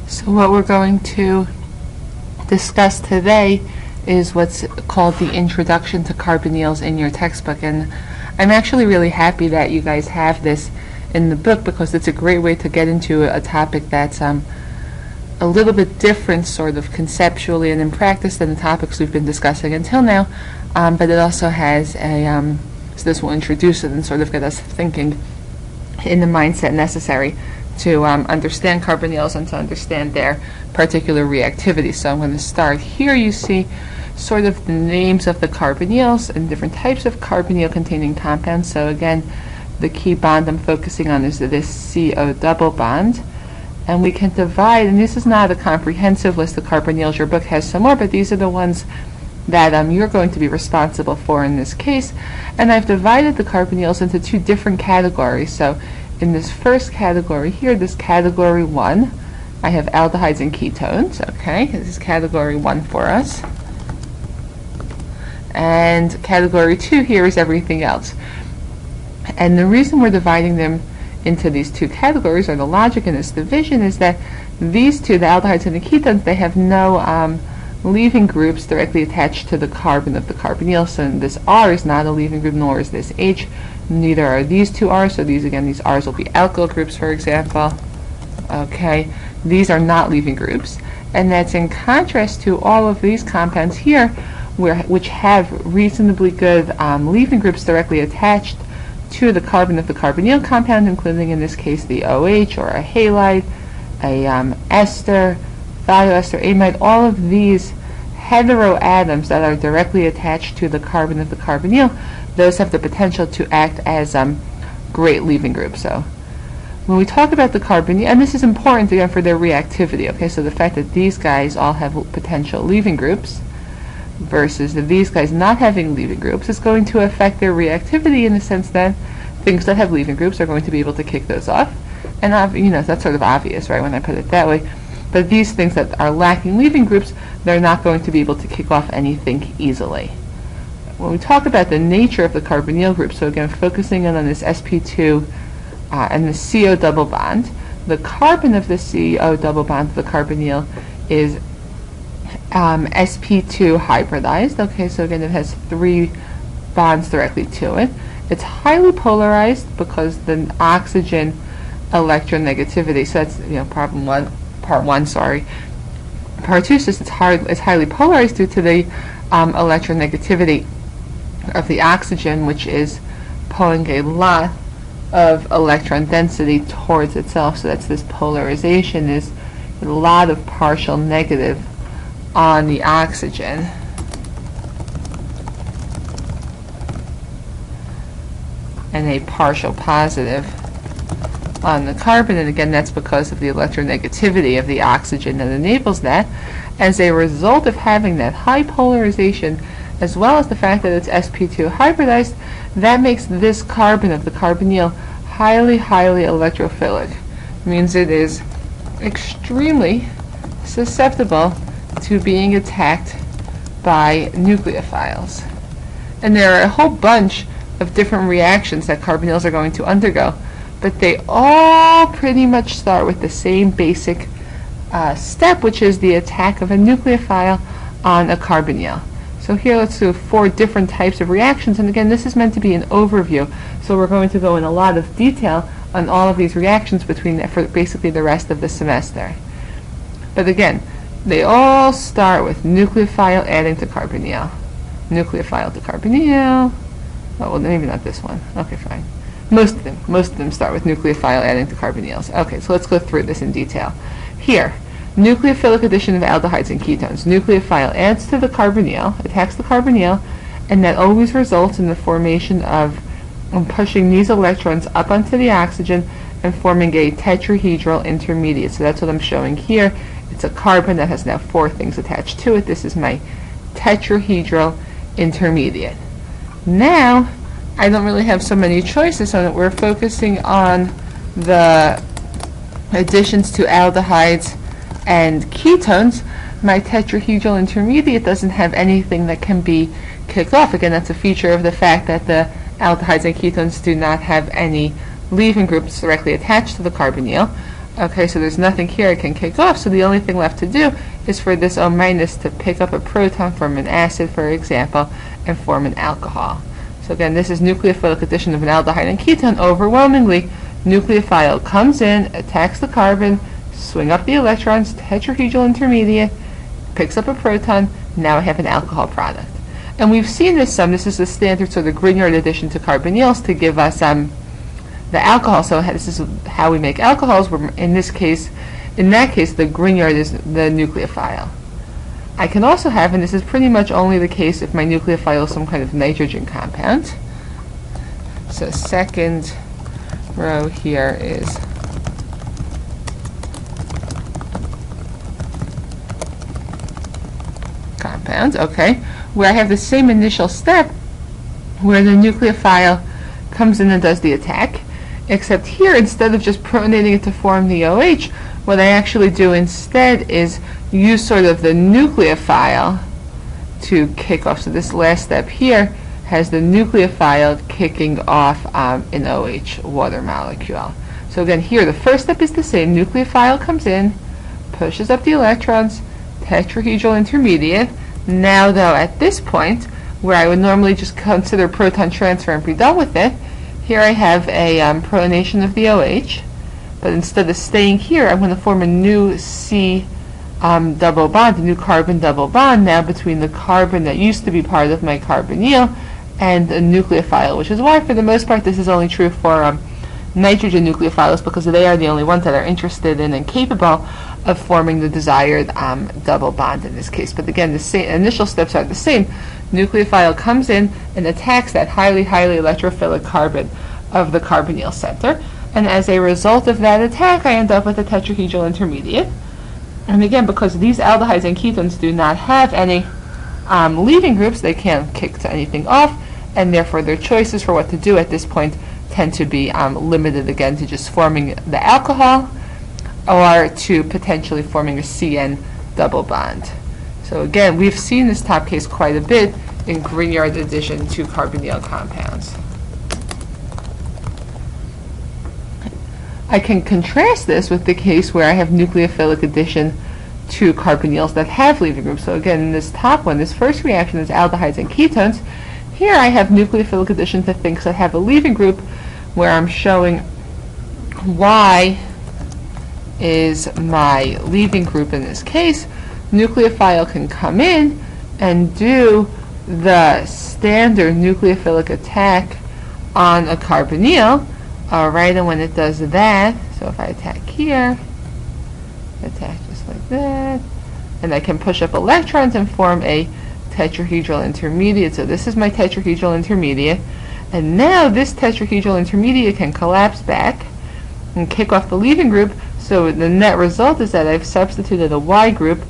So what we're going to discuss today is what's called the Introduction to Carbonyls in your textbook, and I'm actually really happy that you guys have this in the book because it's a great way to get into a topic that's a little bit different sort of conceptually and in practice than the topics we've been discussing until now, but it also has a so this will introduce it and sort of get us thinking in the mindset necessary to understand carbonyls and to understand their particular reactivity. So I'm going to start here. You see sort of the names of the carbonyls and different types of carbonyl containing compounds. So again, the key bond I'm focusing on is this CO double bond. And we can divide, and this is not a comprehensive list of carbonyls, your book has some more, but these are the ones that you're going to be responsible for in this case. And I've divided the carbonyls into two different categories. So in this first category here, this category 1, I have aldehydes and ketones. Okay, this is category 1 for us. And category 2 here is everything else. And the reason we're dividing them into these two categories, or the logic in this division, is that these two, the aldehydes and the ketones, they have no leaving groups directly attached to the carbon of the carbonyl. So this R is not a leaving group, nor is this H. Neither are these two R's. So these R's will be alkyl groups, for example. Okay, these are not leaving groups, and that's in contrast to all of these compounds here, which have reasonably good leaving groups directly attached to the carbon of the carbonyl compound, including in this case the OH or a halide, a ester, thioester, amide. All of these heteroatoms that are directly attached to the carbon of the carbonyl, those have the potential to act as great leaving groups. So when we talk about the carbonyl, and this is important again for their reactivity, okay, so the fact that these guys all have potential leaving groups versus these guys not having leaving groups is going to affect their reactivity in the sense that things that have leaving groups are going to be able to kick those off. And that's sort of obvious, right, when I put it that way. But these things that are lacking leaving groups, they're not going to be able to kick off anything easily. When we talk about the nature of the carbonyl group, so again focusing in on this sp2 and the CO double bond, the carbon of the CO double bond of the carbonyl is sp2 hybridized. Okay, so again it has 3 bonds directly to it. It's highly polarized because the oxygen electronegativity, so that's part one, sorry. Part 2 says it's highly polarized due to the electronegativity of the oxygen, which is pulling a lot of electron density towards itself. So that's this polarization, is a lot of partial negative on the oxygen. And a partial positive on the carbon, and again that's because of the electronegativity of the oxygen that enables that. As a result of having that high polarization, as well as the fact that it's sp2 hybridized, that makes this carbon of the carbonyl highly electrophilic. It means it is extremely susceptible to being attacked by nucleophiles. And there are a whole bunch of different reactions that carbonyls are going to undergo, but they all pretty much start with the same basic step, which is the attack of a nucleophile on a carbonyl. So here let's do 4 different types of reactions, and again this is meant to be an overview, so we're going to go in a lot of detail on all of these reactions for basically the rest of the semester. But again, they all start with nucleophile adding to carbonyl. Nucleophile to carbonyl. Oh, well, maybe not this one. Okay, fine. Most of them start with nucleophile adding to carbonyls. Okay, so let's go through this in detail. Here, nucleophilic addition of aldehydes and ketones. Nucleophile adds to the carbonyl, attacks the carbonyl, and that always results in the formation of pushing these electrons up onto the oxygen and forming a tetrahedral intermediate. So that's what I'm showing here. It's a carbon that has now 4 things attached to it. This is my tetrahedral intermediate. Now, I don't really have so many choices, so that we're focusing on the additions to aldehydes and ketones. My tetrahedral intermediate doesn't have anything that can be kicked off. Again, that's a feature of the fact that the aldehydes and ketones do not have any leaving groups directly attached to the carbonyl. Okay, so there's nothing here I can kick off, so the only thing left to do is for this O- to pick up a proton from an acid, for example, and form an alcohol. So again, this is nucleophilic addition of an aldehyde and ketone. Overwhelmingly, nucleophile comes in, attacks the carbon, swing up the electrons, tetrahedral intermediate, picks up a proton. Now I have an alcohol product. And we've seen this some. This is the standard sort of Grignard addition to carbonyls to give us the alcohol. So this is how we make alcohols. In that case, the Grignard is the nucleophile. I can also have, and this is pretty much only the case if my nucleophile is some kind of nitrogen compound. So second row here is compounds, okay, where I have the same initial step where the nucleophile comes in and does the attack, except here instead of just protonating it to form the OH, what I actually do instead is use sort of the nucleophile to kick off. So this last step here has the nucleophile kicking off an OH water molecule. So again, here the first step is the same. Nucleophile comes in, pushes up the electrons, tetrahedral intermediate. Now though, at this point, where I would normally just consider proton transfer and be done with it, here I have a protonation of the OH, but instead of staying here, I'm going to form a new C double bond, a new carbon double bond now between the carbon that used to be part of my carbonyl and a nucleophile, which is why for the most part this is only true for nitrogen nucleophiles, because they are the only ones that are interested in and capable of forming the desired double bond in this case. But again, the same initial steps are the same. Nucleophile comes in and attacks that highly electrophilic carbon of the carbonyl center, and as a result of that attack I end up with a tetrahedral intermediate. And again, because these aldehydes and ketones do not have any leaving groups, they can't kick to anything off, and therefore their choices for what to do at this point tend to be limited again to just forming the alcohol or to potentially forming a CN double bond. So again, we've seen this top case quite a bit in Grignard addition to carbonyl compounds. I can contrast this with the case where I have nucleophilic addition to carbonyls that have leaving groups. So again, in this top one, this first reaction is aldehydes and ketones. Here I have nucleophilic addition to things that have a leaving group, where I'm showing Y is my leaving group in this case. Nucleophile can come in and do the standard nucleophilic attack on a carbonyl. Alright, and when it does that, so if I attack here, attack just like that, and I can push up electrons and form a tetrahedral intermediate. So this is my tetrahedral intermediate, and now this tetrahedral intermediate can collapse back and kick off the leaving group. So the net result is that I've substituted a Y group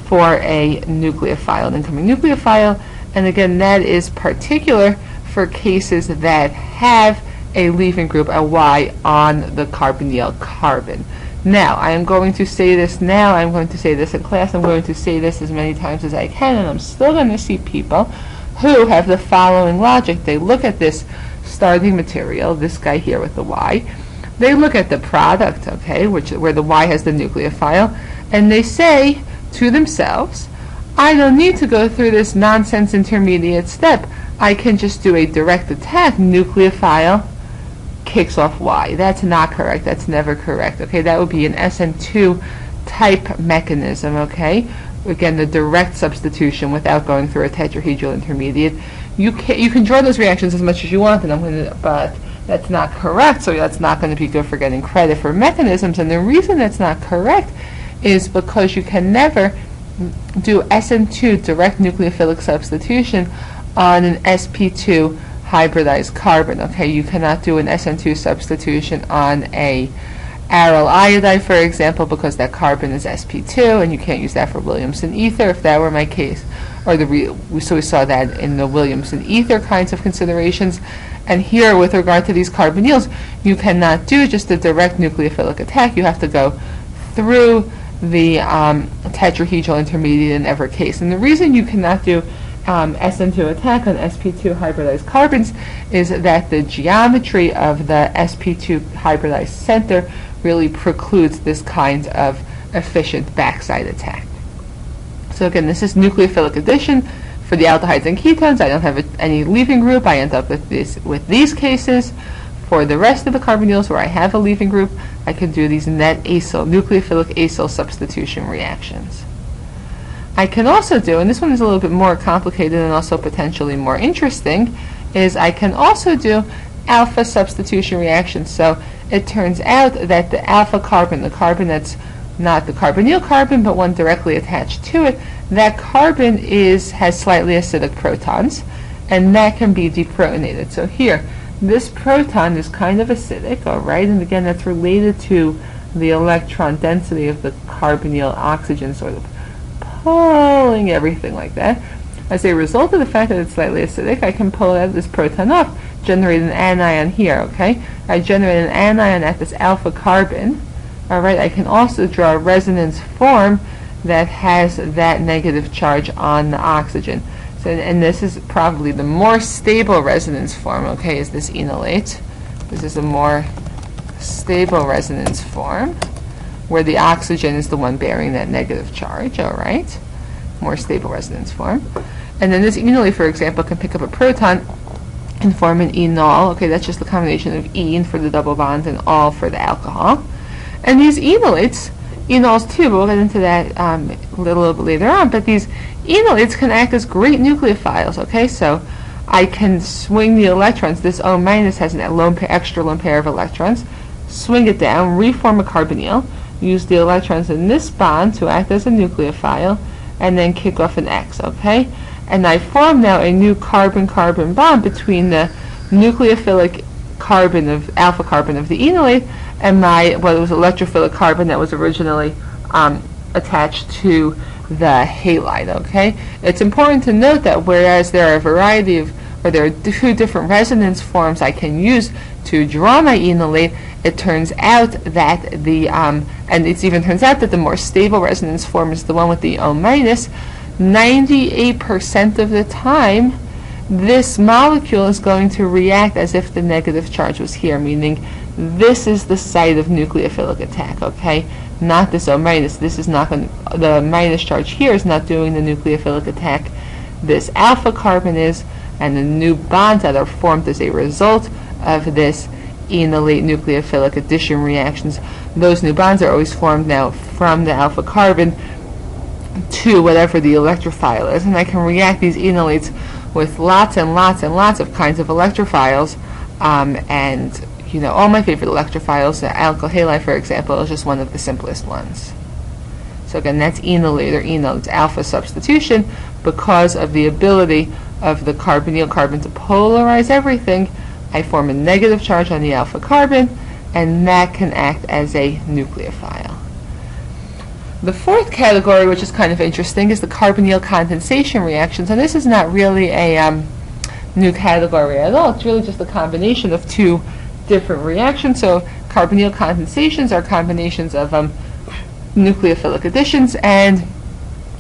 for a nucleophile, an incoming nucleophile, and again that is particular for cases that have a leaving group, a Y, on the carbonyl carbon. Now, I am going to say this now, I'm going to say this in class, I'm going to say this as many times as I can, and I'm still going to see people who have the following logic. They look at this starting material, this guy here with the Y, they look at the product, okay, where the Y has the nucleophile, and they say to themselves, I don't need to go through this nonsense intermediate step. I can just do a direct attack, nucleophile kicks off Y. That's not correct. That's never correct. Okay, that would be an SN2 type mechanism. Okay, again, the direct substitution without going through a tetrahedral intermediate. You can draw those reactions as much as you want, and but that's not correct. So that's not going to be good for getting credit for mechanisms. And the reason that's not correct is because you can never do SN2 direct nucleophilic substitution on an sp2 hybridized carbon. Okay, you cannot do an SN2 substitution on a aryl iodide, for example, because that carbon is sp2, and you can't use that for Williamson ether if that were my case. Or so we saw that in the Williamson ether kinds of considerations. And here, with regard to these carbonyls, you cannot do just a direct nucleophilic attack. You have to go through the tetrahedral intermediate in every case. And the reason you cannot do SN2 attack on sp2 hybridized carbons is that the geometry of the sp2 hybridized center really precludes this kind of efficient backside attack. So again, this is nucleophilic addition. For the aldehydes and ketones, I don't have any leaving group. I end up with these cases. For the rest of the carbonyls where I have a leaving group, I can do these net acyl, nucleophilic acyl substitution reactions. I can also do, and this one is a little bit more complicated and also potentially more interesting, is I can also do alpha substitution reactions. So it turns out that the alpha carbon, the carbon that's not the carbonyl carbon but one directly attached to it, that carbon has slightly acidic protons, and that can be deprotonated. So here, this proton is kind of acidic, all right, and again that's related to the electron density of the carbonyl oxygen sort of pulling everything like that. As a result of the fact that it's slightly acidic, I can pull out this proton off, generate an anion here, okay? I generate an anion at this alpha carbon, all right? I can also draw a resonance form that has that negative charge on the oxygen. So, and this is probably the more stable resonance form, okay, is this enolate. This is a more stable resonance form where the oxygen is the one bearing that negative charge, all right? More stable resonance form. And then this enolate, for example, can pick up a proton and form an enol. Okay, that's just the combination of ene for the double bond and ol for the alcohol. And these enolates, enols too, but we'll get into that a little bit later on, but these enolates can act as great nucleophiles, okay? So I can swing the electrons. This O- has an extra lone pair of electrons. Swing it down, reform a carbonyl, use the electrons in this bond to act as a nucleophile, and then kick off an X, okay? And I form now a new carbon-carbon bond between the nucleophilic carbon of alpha carbon of the enolate and what was electrophilic carbon that was originally attached to the halide, okay? It's important to note that whereas there are a variety of, or there are two different resonance forms I can use to draw my enolate, it turns out that and it even turns out that the more stable resonance form is the one with the O-. 98% of the time, this molecule is going to react as if the negative charge was here, meaning this is the site of nucleophilic attack, okay? Not this O-. This is not going to, the minus charge here is not doing the nucleophilic attack. This alpha carbon is, and the new bonds that are formed as a result of this enolate nucleophilic addition reactions, those new bonds are always formed now from the alpha carbon to whatever the electrophile is, and I can react these enolates with lots and lots and lots of kinds of electrophiles, and you know, all my favorite electrophiles, the alkyl halide, for example, is just one of the simplest ones. So again, that's enolate or enol. It's alpha substitution because of the ability of the carbonyl carbon to polarize everything. I form a negative charge on the alpha carbon, and that can act as a nucleophile. The fourth category, which is kind of interesting, is the carbonyl condensation reactions, and this is not really a new category at all. It's really just a combination of two different reactions. So carbonyl condensations are combinations of nucleophilic additions and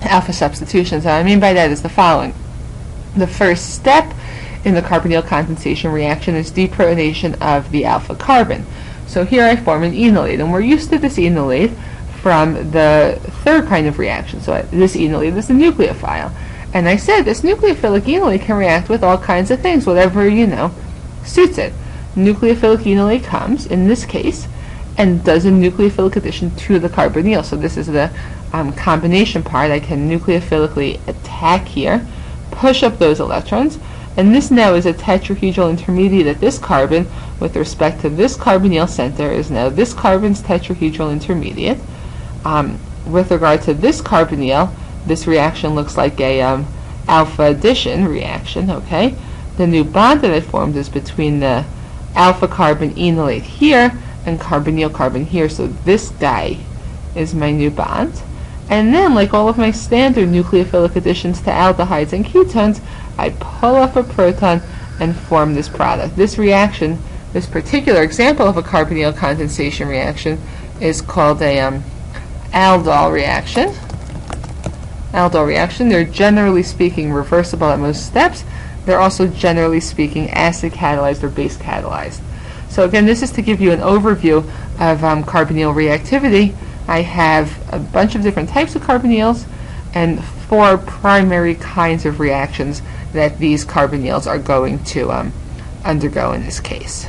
alpha substitutions. And what I mean by that is the following. The first step in the carbonyl condensation reaction is deprotonation of the alpha carbon. So here I form an enolate, and we're used to this enolate from the third kind of reaction. So this enolate is a nucleophile. And I said this nucleophilic enolate can react with all kinds of things, whatever, you know, suits it. Nucleophilic enolate comes, in this case, and does a nucleophilic addition to the carbonyl. So this is the combination part. I can nucleophilically attack here, push up those electrons, and this now is a tetrahedral intermediate at this carbon with respect to this carbonyl center is now this carbon's tetrahedral intermediate. With regard to this carbonyl, this reaction looks like a alpha addition reaction, okay? The new bond that I formed is between the alpha carbon enolate here and carbonyl carbon here, so this guy is my new bond. And then, like all of my standard nucleophilic additions to aldehydes and ketones, I pull up a proton and form this product. This reaction, this particular example of a carbonyl condensation reaction, is called a aldol reaction. Aldol reaction, they're generally speaking reversible at most steps. They're also generally speaking acid catalyzed or base catalyzed. So again, this is to give you an overview of carbonyl reactivity. I have a bunch of different types of carbonyls and 4 primary kinds of reactions that these carbonyls are going to undergo in this case.